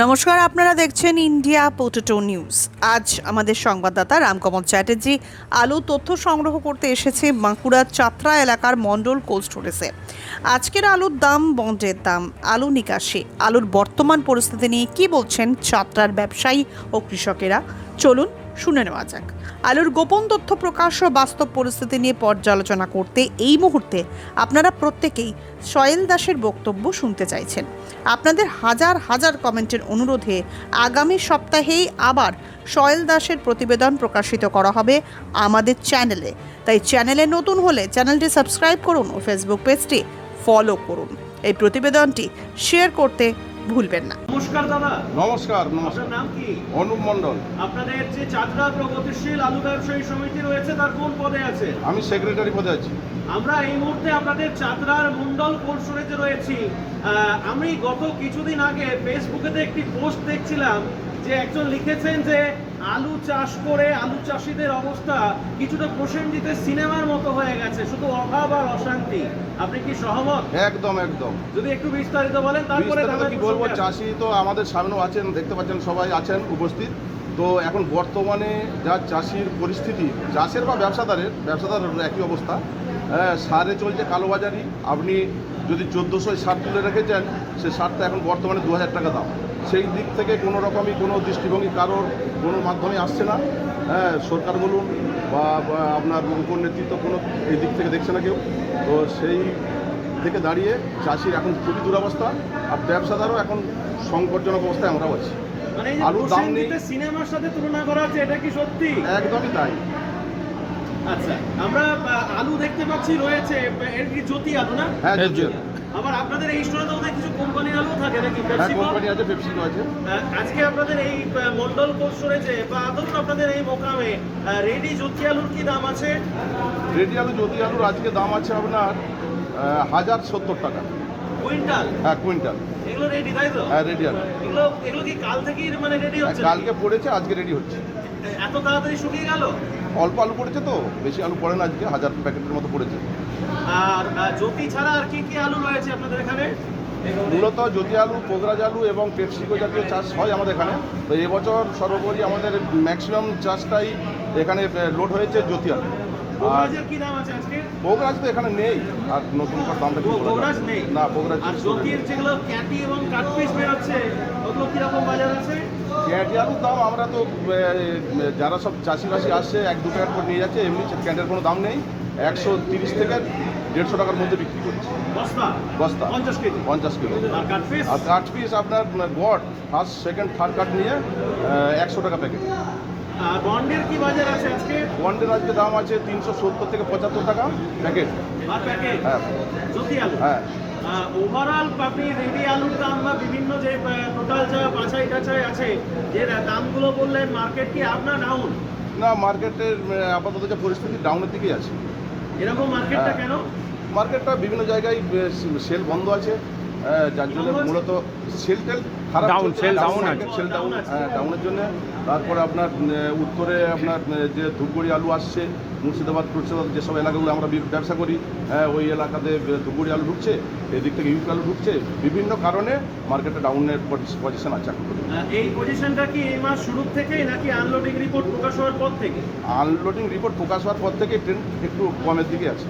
নমস্কার, আপনারা দেখছেন ইন্ডিয়া পোটেটো নিউজ। আজ আমাদের সংবাদদাতা রামকমল চ্যাটার্জি আলু তথ্য সংগ্রহ করতে এসেছে বাঁকুড়ার চাত্রা এলাকার মণ্ডল কোল্ড স্টোরেজে। আজকের আলুর দাম, বন্ডের দাম, আলু নিকাশি, আলুর বর্তমান পরিস্থিতি নিয়ে কী বলছেন চাত্রার ব্যবসায়ী ও কৃষকেরা, চলুন শুনে নেওয়া যাক। আলুর গোপন তথ্য প্রকাশ ও বাস্তব পরিস্থিতি নিয়ে পর্যালোচনা করতে এই মুহূর্তে আপনারা প্রত্যেকেই সয়েল দাসের বক্তব্য শুনতে চাইছেন। আপনাদের হাজার হাজার কমেন্টের অনুরোধে আগামী সপ্তাহেই আবার সয়েল দাসের প্রতিবেদন প্রকাশিত করা হবে আমাদের চ্যানেলে। তাই চ্যানেলে নতুন হলে চ্যানেলটি সাবস্ক্রাইব করুন ও ফেসবুক পেজটি ফলো করুন। এই প্রতিবেদনটি শেয়ার করতে ভুলবেন না। নমস্কার দাদা। নমস্কার। আপনার নাম কি? অনুপ মণ্ডল। আপনাদের যে চাতরা প্রগতিশীল আলু ব্যবসায়ী সমিতি রয়েছে তার কোন পদে আছে? আমি সেক্রেটারি পদে আছি। আমরা এই মুহূর্তে আপনাদের চাতরার মণ্ডল কোল্ড স্টোরেজে রয়েছি। আমি গত কিছুদিন আগে ফেসবুকেতে একটি পোস্ট দেখছিলাম যে একজন লিখেছেন যে আলু চাষ করে আলু চাষিদের অবস্থা কিছুটা প্রসেনজিতের সিনেমার মতো হয়ে গেছে, শুধু অভাব আর অশান্তি। আপনি কি সহমত? একদম একদম। যদি একটু বিস্তারিত বলেন তারপরে কি বলবো, চাষি তো আমাদের সামনেও আছেন, দেখতে পাচ্ছেন, সবাই আছেন উপস্থিত। তো এখন বর্তমানে যা চাষির পরিস্থিতি, চাষের বা ব্যবসাদারের একই অবস্থা। সারে চলছে কালোবাজারি। আপনি যদি 1400 সার তুলে রেখেছেন, সে সারটা এখন বর্তমানে 2000 টাকা দাম। সেই দিক থেকে কোনো রকমই কোনো দৃষ্টিভঙ্গি কারোর কোনো মাধ্যমে আসছে না। সরকার বলুন বা আপনার উপর নেতৃত্ব কোনো এই দিক থেকে দেখছে না কেউ। তো সেই থেকে দাঁড়িয়ে চাষির এখন খুবই দুরবস্থা, আর ব্যবসাদারও এখন সংকটজনক অবস্থায় আমরাও আছি। মানে আলুর দাম নেই। সিনেমার সাথে তুলনা করা হচ্ছে, এটা কি সত্যি? একদমই তাই। আচ্ছা, আমরা আলু দেখতে পাচ্ছি রয়েছে, এর কি জ্যোতি আলু না? হ্যাঁ, জ্যোতি আলু। আবার আপনাদের এই স্টোরে তো কিছু কোম্পানির আলু থাকে নাকি? হ্যাঁ, কোম্পানি আছে, পেপসিকো আছে। আজকে আপনাদের এই মন্ডল কোল্ড স্টোরেজে বা ধরুন আপনাদের এই মোকামে রেডি জ্যোতি আলুর কি দাম আছে? রেডি আলু, জ্যোতি আলুর আজকে দাম আছে আপনার 1070 টাকা কুইন্টাল। হ্যাঁ, কুইন্টাল। এগুলো রেডি, তাই তো? হ্যাঁ, রেডি আলু। এগুলো কি কাল থেকেই মানে রেডি হচ্ছে? কালকে পড়েছে, আজকে রেডি হচ্ছে। এত তাড়াতাড়ি শুকিয়ে গেল? অল্প আলু পড়েছে তো, বেশি আলু পড়ে না, আজকে 1000 প্যাকেটের মতো পড়েছে। আর জ্যোতি ছাড়া আর কি কি আলু রয়েছে আপনাদের এখানে? মূলত জ্যোতি আলু, পোগরাজ আলু এবং পেপসিকো জাতীয় চাষ হয় আমাদের এখানে। তো এবছর সর্বোপরি আমাদের ম্যাক্সিমাম চাষটাই এখানে লোড হয়েছে জ্যোতি আলু। আর কি দাম আছে আজকে? পোগরাজ তো এখানে নেই, আর নতুন করে দামটা কি বলা পোগরাজ যায়? নেই না, পোগরাজ। আর জ্যোতির যেগুলো ক্যাটি এবং কাটপিস বেরোচ্ছে ওগুলো কিরকম বাজার আছে? ক্যাটি আলুর দাম আমরা তো যারা সব চাষিবাসী আসছে 1-2 প্যাকেট করে নিয়ে যাচ্ছে, এমনি ক্যাটের কোনো দাম নেই। 130 থেকে 150 টাকার মধ্যে বিক্রি করছে বস্তা। বস্তা 50 কেজি। 50 কিলো। আর কাটপিস? আর কাঠ পিস আপনার গড় ফার্স্ট, সেকেন্ড, থার্ড কাঠ নিয়ে 100 টাকা প্যাকেট। আর বন্ডের কি বাজার আছে আজকে? বন্ডের আজকে দাম আছে 370 থেকে 75 টাকা প্যাকেট। আর প্যাকেট? হ্যাঁ। জ্যোতি আলু? হ্যাঁ। ওভারঅল আপনি রেডি আলুর দাম বা বিভিন্ন যে টোটাল যা বাছাই টাছাই আছে, যে দামগুলো বললেন, মার্কেট কি আপ না ডাউন? না, মার্কেটের আপাতত যে পরিস্থিতি ডাউনের দিকেই আছে। এরকম মার্কেটটা হ্যাঁ। কেন? মার্কেটটা বিভিন্ন জায়গায় সেল বন্ধ আছে, যার জন্য মূলত সেল খারাপ, সেল ডাউনের জন্য। তারপরে আপনার উত্তরে আপনার যে ধূপগুড়ি আলু আসছে, মুর্শিদাবাদ যেসব এলাকাগুলো আমরা ব্যবসা করি, ওই এলাকাতে ধূপগুড়ি আলু ঢুকছে, এদিক থেকে ইউপি আলু ঢুকছে। বিভিন্ন কারণে মার্কেটে ডাউনের পজিশন আছে। এই পজিশনটা কি এই মাস শুরু থেকেই নাকি আনলোডিং রিপোর্ট প্রকাশ হওয়ার পর থেকে? আনলোডিং রিপোর্ট প্রকাশ হওয়ার পর থেকে ট্রেন্ড একটু কমের দিকে আছে।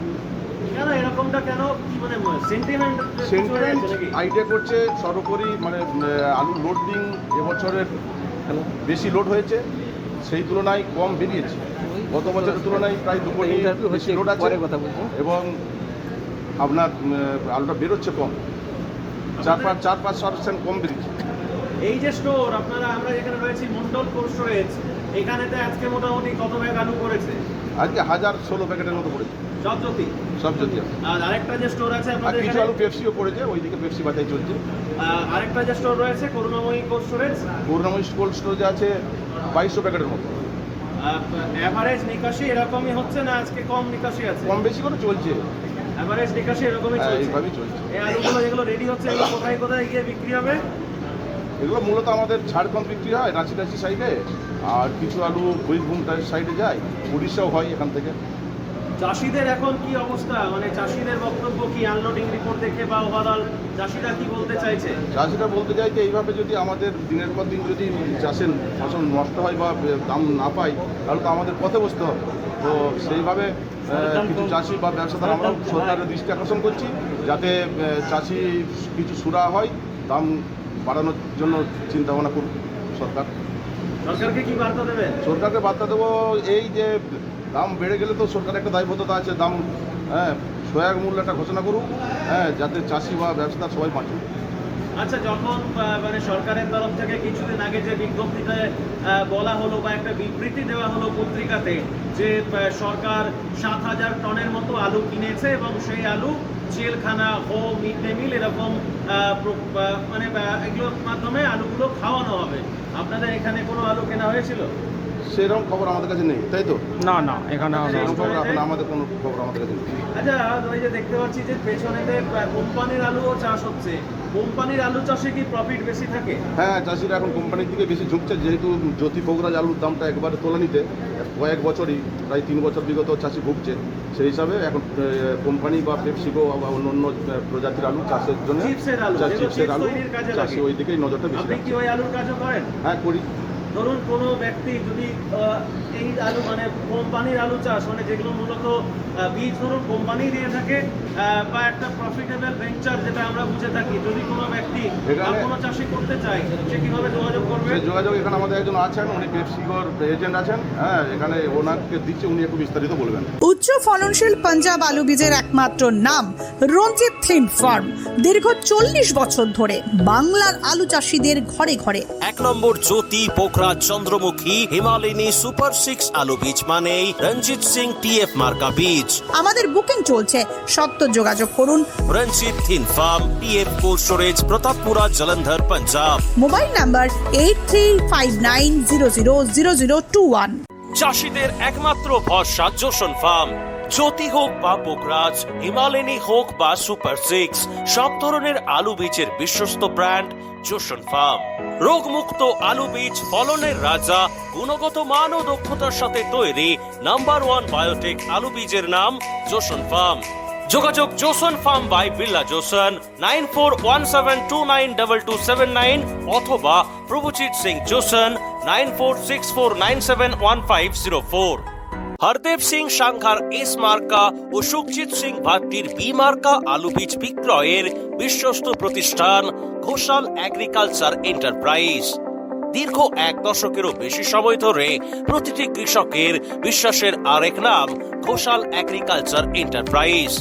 কেন এরকমটা কেন? কি মানে সেন্টিমেন্ট আইডিয়া করছে সর্বোপরি, মানে আলু লোডিং এবছরের বেশি লোড হয়েছে, সেই তুলনায় কম বেরিয়েছে। গত বছরের তুলনায় প্রায় 2 কোটি বেশি লোড আছে, এবং আপনার আলুটা বেরোচ্ছে কম, 4-5% কম বেরিয়েছে। এই যে স্টোর আপনারা, আমরা যেখানে রয়েছি মন্ডল কোল্ড স্টোরেজ, এখানেতে আজকে মোটামুটি কত ব্যাগ আলু করেছে? আজকে 1016 প্যাকেটের মতো পড়েছে। সব জ্যোতি? সব জ্যোতি। আর আরেকটা যে স্টোর আছে আর আপনাদের কিছু আলু পেপসিও পড়েছে, ওইদিকে পেপসি বাজাই চলছে। আরেকটা যে স্টোর রয়েছে করুণাময়ী কোল্ড স্টোরেজ, করুণাময়ী কোল্ড স্টোরেজে আছে 2200 প্যাকেটের মতো। এভারেজ নিকাশি এরকমই হচ্ছে না আজকে কম নিকাশি আছে? কম বেশি করে চলছে, এভারেজ নিকাশি এরকমই চলছে? এইভাবেই চলছে। এই আলুগুলো যেগুলো রেডি হচ্ছে এগুলো কোথায় কোথায় গিয়ে বিক্রি হবে? এগুলো মূলত আমাদের ঝাড়খণ্ড বিক্রি হয়, রাঁচি সাইডে, আর কিছু আলু বীরভূম সাইডে যায়, উড়িষ্যাও হয় এখান থেকে। চাষিদের এখন কি অবস্থা, মানে চাষিদের বক্তব্য কি আনলোডিং রিপোর্ট দেখে বা ওভারঅল চাষিরা কি বলতে চাইছে? চাষিরা বলতে চাই যে এইভাবে যদি আমাদের দিনের পর দিন যদি চাষের ফসল নষ্ট হয় বা দাম না পাই, তাহলে তো আমাদের পথে বসতে হবে। তো সেইভাবে কিছু চাষি বা ব্যবসাদার আমরা সরকারের দৃষ্টি আকর্ষণ করছি, যাতে চাষি কিছু সুরা হয়, দাম বাড়ানোর জন্য চিন্তা ভাবনা করুক সরকার। সরকারকে কি বার্তা দেবেন? সরকারকে বার্তা দেবো এই যে দাম বেড়ে গেলে তো সরকারের একটা দায়বদ্ধতা আছে, দাম সহায়ক মূল্য একটা ঘোষণা করুক, যাতে চাষি বা ব্যবসাদার সবাই বাঁচুক। আচ্ছা, যখন মানে সরকারের তরফ থেকে কিছুদিন আগে যে বিজ্ঞপ্তিতে বলা হলো বা একটা বিবৃতি দেওয়া হলো পত্রিকাতে যে সরকার 7,000 টনের মতো আলু কিনেছে এবং সেই আলু জেলখানা ও মিড ডে মিল এরকম মানে এগুলোর মাধ্যমে আলুগুলো খাওয়ানো হবে, আপনাদের এখানে কোনো আলু কেনা হয়েছিল? সেরকম খবর আমাদের কাছে নেই, তাই তো? না না, এখানে সেরকম খবর এখন আমাদের কোনো খবর আমাদের কাছে নেই। আচ্ছা, ওই যে দেখতে পাচ্ছি যে পেছনেতে কোম্পানির আলুও চাষ হচ্ছে, কোম্পানির আলু চাষে কি প্রফিট বেশি থাকে? হ্যাঁ, চাষিরা এখন কোম্পানির দিকে বেশি ঝুঁকছে, যেহেতু জ্যোতি পোগরাজ আলুর দামটা একবারে তোলা নিতে কয়েক বছরই, প্রায় 3 বছর বিগত চাষি ভুগছে। সেই হিসাবে এখন কোম্পানি বা পেপসিকো বা অন্য অন্য প্রজাতির আলু চাষের জন্য চিপসের আলু তৈরির কাজে চাষি লাগে, ওই দিকেই নজরটা বেশি আপনি কি ওই আলুর কাজও করেন? হ্যাঁ, করি। ধরুন কোনো ব্যক্তি যদি এই আলু মানে কোম্পানির আলু চাষ মানে যেগুলো মূলত বীজ ধরুন কোম্পানি দিয়ে থাকে বা একটা প্রফিটেবল ভেঞ্চার যেটা আমরা বুঝে থাকি, যদি কোনো ব্যক্তি বা কোনো চাষি করতে চায় সে কিভাবে যোগাযোগ করবে? সেই যোগাযোগ এখানে আমাদের একজন আছেন, উনি পেপসিকোর এজেন্ট আছেন, এখানে ওনাকে দিচ্ছে, উনি একটু বিস্তারিত বলবেন। উচ্চ ফলনশীল পাঞ্জাব আলু বীজের একমাত্র নাম রঞ্জিত থিন ফার্ম। দীর্ঘ 40 বছর ধরে বাংলার আলু চাষিদের ঘরে ঘরে। 1 নম্বর জ্যোতি পোখরাজ চন্দ্রমুখী হিমালয়নী সুপার 6 আলু বীজ মানেই রঞ্জিত সিং টিএফ মার্কা বীজ। আমাদের বুকিং চলছে, সত্ত্বর যোগাযোগ করুন। রঞ্জিত থিন farm, TF cold storage, Pratappura, Jalandhar, Punjab. Mobile number 8359000021। চাষিদের একমাত্র ভরসা জোসন ফার্ম। জ্যোতি হোক বা পোখরাজ, হিমালয়নী হোক বা সুপার 6, সব ধরনের আলু বীজের বিশ্বস্ত ব্র্যান্ড জোসন ফার্ম। রোগমুক্ত আলু বীজ, ফলনের রাজা, গুণগত মান ও দক্ষতার সাথে তৈরি নাম্বার 1 বায়োটেক আলু বীজের নাম জোসন ফার্ম। যোগাযোগ Joseon farm by Billah Joseon 9417292279 অথবা প্রভুজিৎ সিং জোসন 9464971504। হরদেব সিং সাংঘার এস মার্কা ও সুখজিৎ সিং ভাট্টির বি মার্কা আলু বীজ বিক্রয়ের বিশ্বস্ত প্রতিষ্ঠান ঘোষাল এগ্রিকালচার এন্টারপ্রাইজ। দীর্ঘ 1 দশকেরও বেশি সময় ধরে প্রতিটি কৃষকের বিশ্বাসের আরেক নাম ঘোষাল এগ্রিকালচার এন্টারপ্রাইজ।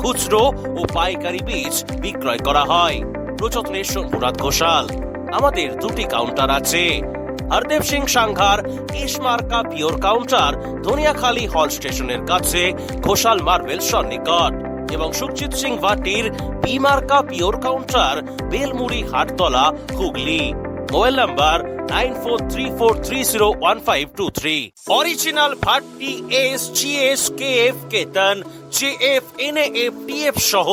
খুচরো ও পাইকারি বীজ বিক্রয় করা হয়। প্রযত্নে শম্ভুনাথ ঘোষাল। আমাদের 2টি কাউন্টার আছে। হরদেব সিং সাংঘার এস মার্কা পিওর কাউন্টার ধনিয়াখালী হল স্টেশনের কাছে ঘোষাল মার্বেল সন্নিকট, এবং সুখজিৎ সিং ভাটির বি মার্কা pure counter Belmuri Hattala, Hooghly. Mobile number 9434301523। Original Bhatti S, GS, KF, Ketan, JF, NAF, TF সহ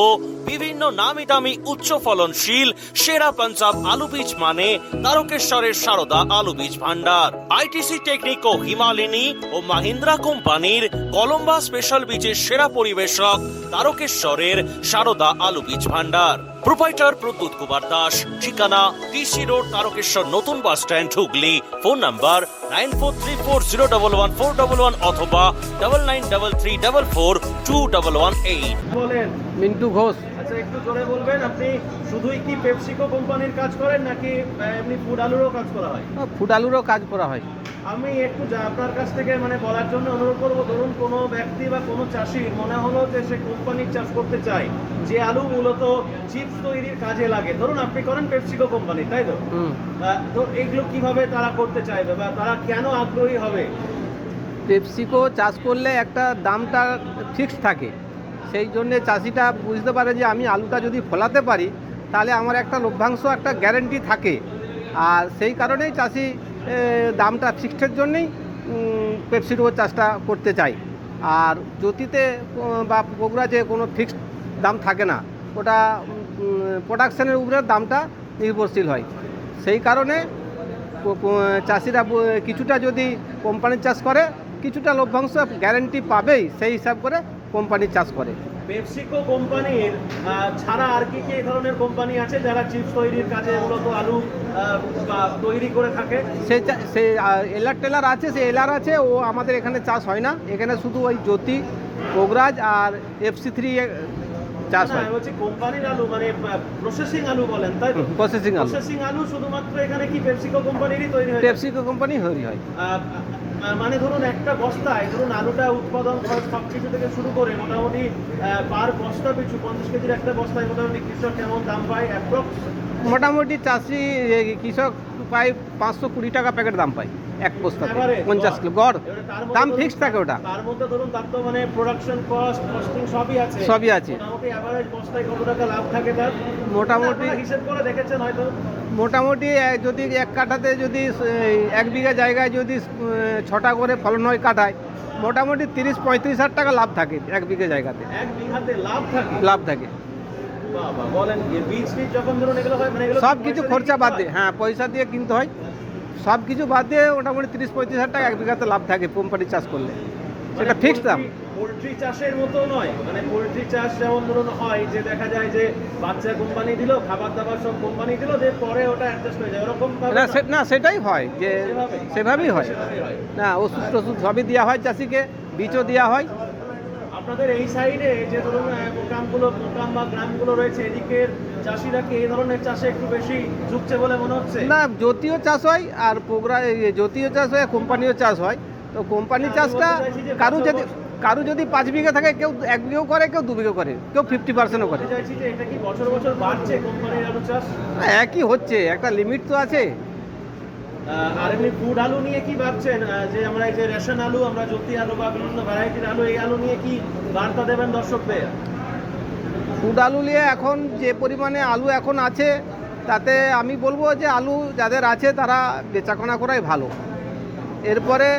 বিভিন্ন নামি দামি উচ্চ ফলনশীল সেরা পাঞ্জাব আলু বীজ মানে তারকেশ্বরের সারদা আলু বীজ ভান্ডার। আইটিসি টেকনিক ও হিমালয়নী ও মাহিন্দ্রা কোম্পানির কলম্বা স্পেশাল বীজের সেরা পরিবেশক তারকেশ্বরের সারদা আলু বীজ ভান্ডার। প্রোপাইটার প্রদ্যুৎ কুমার দাস। ঠিকানা টিসি রোড, তারকেশ্বর নতুন bus stand, Hooghly. Phone number 9434011411 অথবা 9933442118। বলেন। মিন্টু ঘোষ। আচ্ছা, একটু জোরে বলবেন, আপনি শুধুই কি পেপসিকো কোম্পানির কাজ করেন নাকি এমনি ফুড আলুরও কাজ করা হয়? ফুড আলুরও কাজ করা হয়। আমি একটু আপনার কাছ থেকে মানে বলার জন্য অনুরোধ করবো, ধরুন কোনো ব্যক্তি বা কোনো চাষির মনে হলো যে সে কোম্পানির চাষ করতে চায়, যে আলু মূলত চিপস তৈরির কাজে লাগে, ধরুন আপনি করেন পেপসিকো কোম্পানি, তাই তো? তো এগুলো কিভাবে তারা করতে চাইবে বা তারা কেন আগ্রহী হবে? পেপসিকো চাষ করলে একটা দামটা ফিক্সড থাকে, সেই জন্যে চাষিটা বুঝতে পারে যে আমি আলুটা যদি ফলাতে পারি তাহলে আমার একটা লভ্যাংশ, একটা গ্যারেন্টি থাকে। আর সেই কারণেই চাষি দামটা ফিক্সডের জন্যেই পেপসিকো চাষটা করতে চাই। আর জ্যোতিতে বা বগুড়াতে কোনো ফিক্সড দাম থাকে না, ওটা প্রোডাকশানের উপরে দামটা নির্ভরশীল হয়। সেই কারণে চাষিরা কিছুটা যদি কোম্পানির চাষ করে কিছুটা লভ্যাংশ গ্যারেন্টি পাবেই, সেই হিসাব করে কোম্পানি চাষ করে। পেপসিকো কোম্পানির ছাড়া আর কি এই ধরনের কোম্পানি আছে যারা চিপস তৈরির কাজে মূলত আলু তৈরি করে থাকে? সেই এলার টেলার আছে, সেই এলার আছে, ও আমাদের এখানে চাষ হয় না। এখানে শুধু ওই জ্যোতি, কোগরাজ আর FC3 চাষ হয়। বলছি কোম্পানির আলু মানে প্রসেসিং আলু বলেন, তাই তো? প্রসেসিং আলু শুধুমাত্র এখানে কি পেপসিকো কোম্পানিরই তৈরি হয়? পেপসিকো কোম্পানি তৈরি হয়। মানে ধরুন একটা বস্তায় ধরুন আলুটা উৎপাদন খরচ সব কিছু থেকে শুরু করে মোটামুটি পার বস্তা পিছু 50 কেজির একটা বস্তায় মোটামুটি কৃষক কেমন দাম পায়? মোটামুটি চাষি কৃষক পায় 520 টাকা প্যাকেট দাম পায় এক বস্তা, 50 কিলো গড় দাম ফিক্সড থাকে ওটা। তার মধ্যে ধরুন তার তো মানে প্রোডাকশন কস্ট, কস্টিং সবই আছে। মোটামুটি এভারেজ বস্তায় কত টাকা লাভ থাকে তার? মোটামুটি হিসেব করে দেখেছেন হয়তো? মোটামুটি যদি এক কাঠাতে যদি 1 বিঘা জায়গায় যদি 6টা করে ফলন হয় কাঠায়, মোটামুটি 30-35 হাজার টাকা লাভ থাকে 1 বিঘা জায়গাতে। 1 বিঘাতে লাভ থাকে। বাবা, বলেন বীজ যখন ধরুন এগুলো হয় মানে সব কিছু খরচা বাদ দিয়ে, হ্যাঁ পয়সা দিয়ে কিনতে হয়, সব কিছু বাদ দিয়ে মোটামুটি 30-35 হাজার টাকা 1 বিঘাতে লাভ থাকে কোম্পানি চাষ করলে, সেটা ফিক্সড দাম। পোলট্রি চাষের মতো নয়, মানে পোলট্রি চাষ যেমন ধরুন হয় যে দেখা যায় যে বাচ্চা কোম্পানি দিল, খাবার দাবার সব কোম্পানি দিল, যে পরে ওটা অ্যাডজাস্ট হয়ে যায়, ওরকম না সেটাই হয়, যে সেভাবেই হয় না, ওষুধ টষুধ সবই দেওয়া হয় চাষিকে, বীজও দেওয়া হয়। আপনাদের এই সাইডে যে ধরুন মোকাম বা গ্রামগুলো রয়েছে, এদিকের চাষিরা কি এই ধরনের চাষে একটু বেশি ঝুঁকছে বলে মনে হচ্ছে? না, জ্যোতিও চাষ হয় আর জ্যোতিও চাষ হয়, কোম্পানিও চাষ হয়। তো কোম্পানি চাষটা কারু যদি 5 বিঘা থাকে, কেউ 1 বিঘাও করে, কেউ 2 বিঘা করে, কেউ 50%ও করে। এটা কি বছর বছর বাড়ছে কোম্পানির আলু চাষ? একই হচ্ছে, একটা লিমিট তো আছে। আর এমনি ফুড আলু নিয়ে কি ভাবছেন, যে আমরা এই যে রেশন আলু, আমরা জ্যোতি আলু বা বিভিন্ন ভ্যারাইটির আলু, এই আলু নিয়ে কি বার্তা দেবেন দর্শকদের? ফুড আলু নিয়ে এখন যে পরিমাণে আলু এখন আছে, তাতে আমি বলবো যে আলু যাদের আছে তারা বেচাকেনা করাই ভালো। এরপরে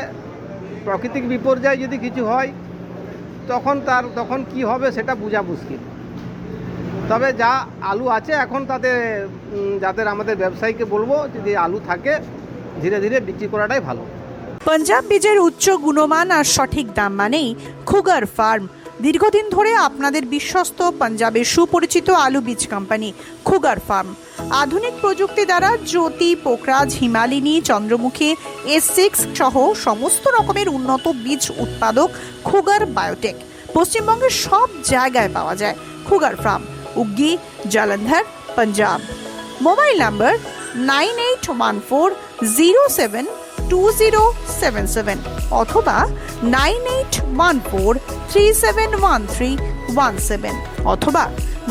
প্রাকৃতিক বিপর্যয় যদি কিছু হয় তখন কি হবে সেটা বোঝা মুশকিল। তবে যা আলু আছে এখন, তাতে যাদের আমাদের ব্যবসায়ীকে বলবো যদি আলু থাকে ধীরে ধীরে বিক্রি করাটাই ভালো। পাঞ্জাব বীজের উচ্চ গুণমান আর সঠিক দাম মানেই খুগার ফার্ম। দীর্ঘদিন ধরে আপনাদের বিশ্বস্ত পাঞ্জাবের সুপরিচিত আলু বীজ কোম্পানি খুগার ফার্ম। আধুনিক প্রযুক্তি দ্বারা জ্যোতি, পোকরাজ, হিমালিনী, চন্দ্রমুখী, S6 সহ সমস্ত রকমের উন্নত বীজ উৎপাদক খুগার বায়োটেক পশ্চিমবঙ্গের সব জায়গায় পাওয়া যায়। Khugar farm, Uggi, Jalandhar, Punjab. Mobile number 9814072077 অথবা 9814371317 অথবা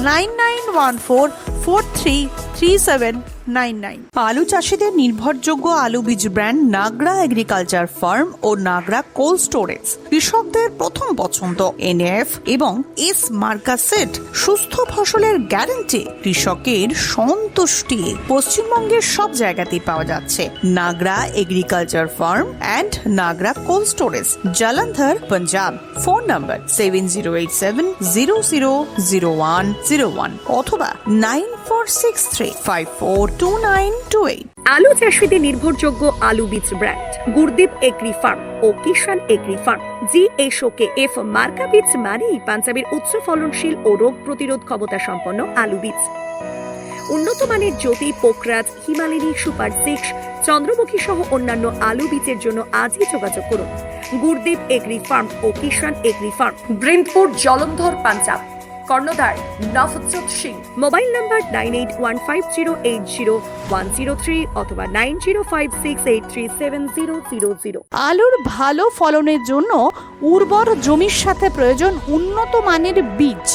9914433799। আলু চাষিদের নির্ভরযোগ্য আলু বীজ ব্র্যান্ড নাগরা এগ্রিকালচার ফার্ম ও নাগরা কোল্ড স্টোরেজ কৃষকদের প্রথম পছন্দ। NF এবং S মার্কা সেট, সুস্থ ফসলের গ্যারান্টি, কৃষকের সন্তুষ্টি। পশ্চিমবঙ্গের সব জায়গাতেই পাওয়া যাচ্ছে Nagra agriculture farm and Nagra cold storage, Jalandhar, Punjab. Phone number 7087000101 অথবা 9463542928। আলু চাষীদের নির্ভরযোগ্য আলু বীজ ব্র্যান্ড গুরদীপ এগ্রি ফার্ম ও কিষান এগ্রি ফার্ম। GSOKF মার্কা বীজ মানেই পাঞ্জাবের উচ্চ ফলনশীল ও রোগ প্রতিরোধ ক্ষমতা সম্পন্ন আলু বীজ। উন্নত মানের জ্যোতি, পোকরাজ, হিমালিনী, সুপার 6, চন্দ্রমুখী সহ অন্যান্য আলু বীজের জন্য আজই যোগাযোগ করুন গুরদীপ এগ্রি ফার্ম ও কিষান এগ্রি ফার্ম, ব্রিন্দপুর, জলন্ধর, পাঞ্জাব। কর্ণধার নভজ্যোৎ সিং। মোবাইল নাম্বার 9815080103 অথবা 9056837000। আলুর ভালো ফলনের জন্য উর্বর জমির সাথে প্রয়োজন উন্নত মানের বীজ।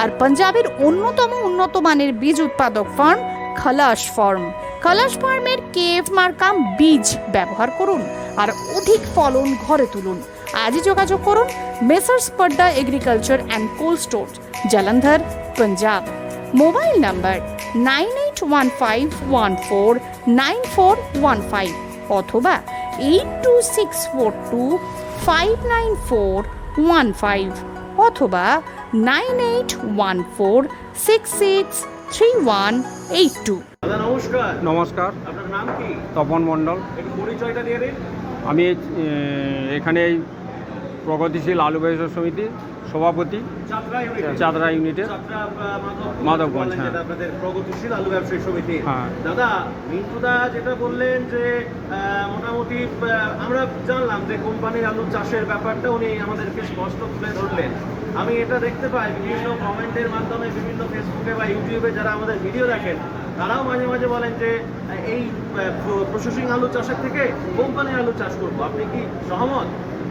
আর পাঞ্জাবের অন্যতম উন্নত মানের বীজ উৎপাদক ফার্ম খালাস ফার্ম। খালাস ফার্মের KF মার্কা বীজ ব্যবহার করুন আর অধিক ফলন ঘরে তুলুন। আজই যোগাযোগ করুন messrs Padda agriculture and cold store, Jalandhar, Punjab. Mobile number 9815149415 অথবা 8264259415 অথবা 9814663182। দাদা নমস্কার। নমস্কার, আপনার নাম কি? তপন মণ্ডল। একটু পরিচয়টা দিয়ে দিন। আমি এখানে এই প্রগতিশীল আলু ব্যবসা সমিতির সভাপতি, চাতরা ইউনিটের মাধবগঞ্জ। হ্যাঁ, আপনাদের প্রগতিশীল আলু ব্যবসায়ী সমিতি। হ্যাঁ। দাদা, মিন্টুদা যেটা বললেন যে মোটামুটি আমরা জানলাম যে কোম্পানির আলু চাষের ব্যাপারটা উনি আমাদেরকে স্পষ্ট তুলে ধরলেন। আমি এটা দেখতে পাই বিভিন্ন কমেন্টের মাধ্যমে, বিভিন্ন ফেসবুকে বা ইউটিউবে যারা আমাদের ভিডিও দেখেন, তারাও মাঝে মাঝে বলেন যে এই প্রসেসিং আলু চাষের থেকে কোম্পানির আলু চাষ করবো। আপনি কি সহমত?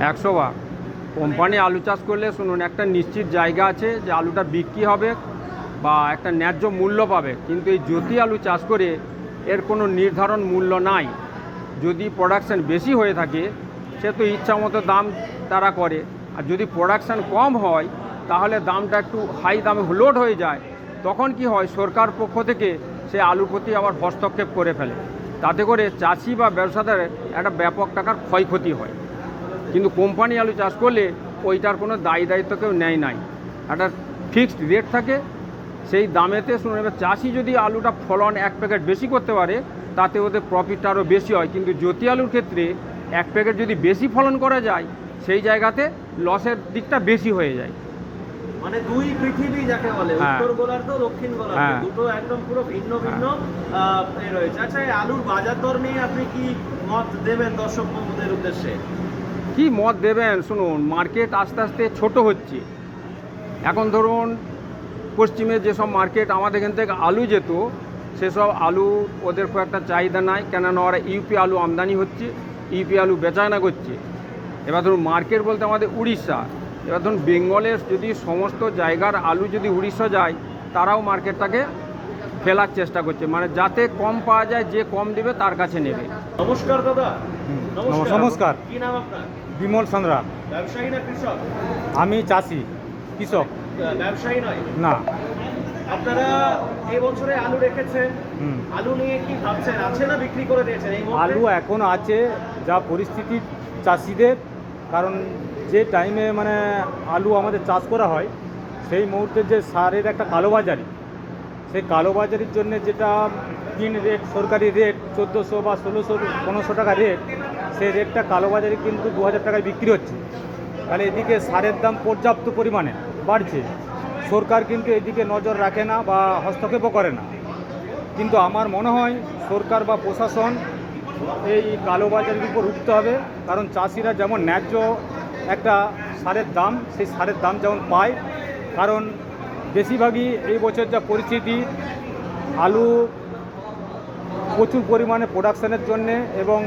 100 কোম্পানি আলু চাষ করলে শুনুন, একটা নিশ্চিত জায়গা আছে যে আলুটা বিক্রি হবে বা একটা ন্যায্য মূল্য পাবে, কিন্তু এই জ্যোতি আলু চাষ করে এর কোনো নির্ধারণ মূল্য নাই। যদি প্রোডাকশান বেশি হয়ে থাকে সে তো ইচ্ছা মতো দাম তারা করে, আর যদি প্রোডাকশান কম হয় তাহলে দামটা একটু হাই দামে লোড হয়ে যায়। তখন কি হয়, সরকার পক্ষ থেকে সে আলুর প্রতি আবার হস্তক্ষেপ করে ফেলে, তাতে করে চাষি বা ব্যবসাদারের একটা ব্যাপক টাকার ক্ষয়ক্ষতি হয়। কিন্তু কোম্পানি আলু চাষ করলে ওইটার কোনো দায়ী দায়িত্ব কেউ নেয় নাই, একটা ফিক্সড রেট থাকে, সেই দামেতে শুনুন। এবার চাষি যদি আলুটা ফলন 1 প্যাকেট বেশি করতে পারে তাতে ওদের প্রফিটটা আরও বেশি হয়, কিন্তু জ্যোতি আলুর ক্ষেত্রে 1 প্যাকেট যদি বেশি ফলন করা যায় সেই জায়গাতে লসের দিকটা বেশি হয়ে যায়। মানে দুই পৃথিবী যাকে বলে, হ্যাঁ। উত্তর গোলার্ধ, দক্ষিণ গোলার্ধ, হ্যাঁ। দুটো একদম পুরো ভিন্ন ভিন্ন রয়েছে। আচ্ছা, এই আলুর বাজার দর নিয়ে আপনি কি মত দেবেন দর্শক বন্ধুদের উদ্দেশ্যে? কি মত দেবেন শুনুন, মার্কেট আস্তে আস্তে ছোট হচ্ছে। এখন ধরুন পশ্চিমে যেসব মার্কেট আমাদের এখান থেকে আলু যেত, সেসব আলু ওদের খুব একটা চাহিদা নাই, কেননা ওরা ইউপি আলু আমদানি হচ্ছে, ইউপি আলু বেচাকেনা করছে। এবার ধরুন মার্কেট বলতে আমাদের উড়িষ্যা, এবার ধরুন বেঙ্গলের যদি সমস্ত জায়গার আলু যদি উড়িষ্যা যায়, তারাও মার্কেটটাকে ফেলার চেষ্টা করছে, মানে যাতে কম পাওয়া যায়, যে কম দেবে তার কাছে নেবে। নমস্কার দাদা। নমস্কার। কি নাম আপনার? বিমল সান্দ্রা। ব্যবসায়ী না কৃষক? আমি চাষি, কৃষক ব্যবসায়ী নয় না। আপনারা এই বছরে আলু রেখেছেন, আলু নিয়ে কি ভাবছেন? আছে না বিক্রি করে দিয়েছেন? এই মুহূর্তে আলু এখন আছে, যা পরিস্থিতি চাষিদের, কারণ যে টাইমে মানে আলু আমাদের চাষ করা হয় সেই মুহূর্তে যে সারের একটা কালোবাজারি, সেই কালোবাজারির জন্য যেটা কিন রেট, সরকারি রেট 1400 বা 1600-1500 টাকা রেট, সেই রেটটা কালোবাজারি কিন্তু 2000 টাকায় বিক্রি হচ্ছে। তাহলে এদিকে সারের দাম পর্যাপ্ত পরিমাণে বাড়ছে, সরকার কিন্তু এদিকে নজর রাখে না বা হস্তক্ষেপও করে না। কিন্তু আমার মনে হয় সরকার বা প্রশাসন এই কালোবাজারির উপর উঠতে হবে, কারণ চাষিরা যেমন ন্যায্য একটা সারের দাম, সেই সারের দাম যেমন পায়। কারণ বেশিরভাগই এই বছর যা পরিস্থিতি, আলু প্রচুর পরিমাণে প্রোডাকশানের জন্যে এবং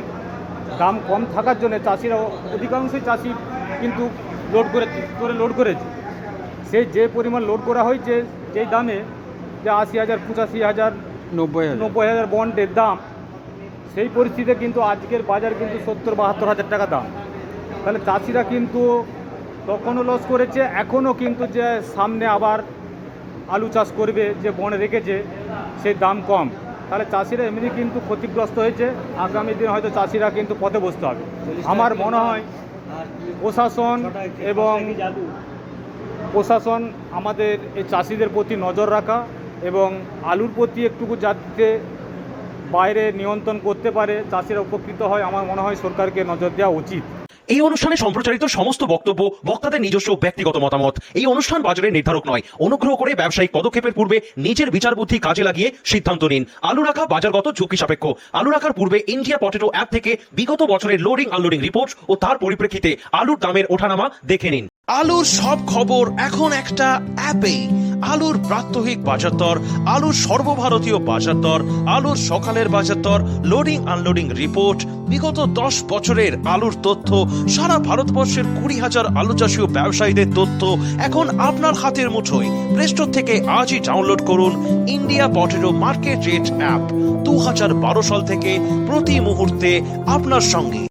দাম কম থাকার জন্য চাষিরা, অধিকাংশই চাষি কিন্তু লোড করেছে। সেই যে পরিমাণ লোড করা হয়েছে, যেই দামে যে 80,000, 85,000, 90,000 বন্ডের দাম, সেই পরিস্থিতিতে কিন্তু আজকের বাজার কিন্তু 70-72 হাজার টাকা দাম। তাহলে চাষিরা কিন্তু তখনও লস করেছে, এখনও কিন্তু যে সামনে আবার আলু চাষ করবে, যে বনে রেখেছে সেই দাম কম, তাহলে চাষিরা এমনি কিন্তু ক্ষতিগ্রস্ত হয়েছে। আগামী দিন হয়তো চাষিরা কিন্তু পথে বসতে হবে। আমার মনে হয় প্রশাসন আমাদের এই চাষিদের প্রতি নজর রাখা এবং আলুর প্রতি একটুকু যাতে বাইরে নিয়ন্ত্রণ করতে পারে, চাষিরা উপকৃত হয়, আমার মনে হয় সরকারকে নজর দেওয়া উচিত। এই অনুষ্ঠানে সম্প্রচারিত সমস্ত বক্তব্য বক্তাদের নিজস্ব ব্যক্তিগত মতামত। এই অনুষ্ঠান বাজারের নির্ধারক নয়। অনুগ্রহ করে ব্যবসায়িক পদক্ষেপের পূর্বে নিজের বিচার বুদ্ধি কাজে লাগিয়ে সিদ্ধান্ত নিন। আলু রাখা বাজারগত ঝুঁকি সাপেক্ষ। আলু রাখার পূর্বে ইন্ডিয়া পটেটো অ্যাপ থেকে বিগত বছরের লোডিং আনলোডিং রিপোর্ট ও তার পরিপ্রেক্ষিতে আলুর দামের ওঠানামা দেখে নিন। আলুর সব খবর এখন একটা অ্যাপেই। আলুর প্রাত্যহিক বাজার দর, আলুর সর্বভারতীয় বাজার দর, আলুর সকালের বাজার দর, লোডিং আনলোডিং রিপোর্ট, বিগত 10 বছরের আলুর তথ্য, সারা ভারতবর্ষের 20,000 আলু চাষী ও ব্যবসায়ীদের তথ্য এখন আপনার হাতের মুঠোয়। প্লে স্টোর থেকে আজই ডাউনলোড করুন India potato market rate app. 2012 সাল থেকে প্রতি মুহূর্তে আপনার সঙ্গে।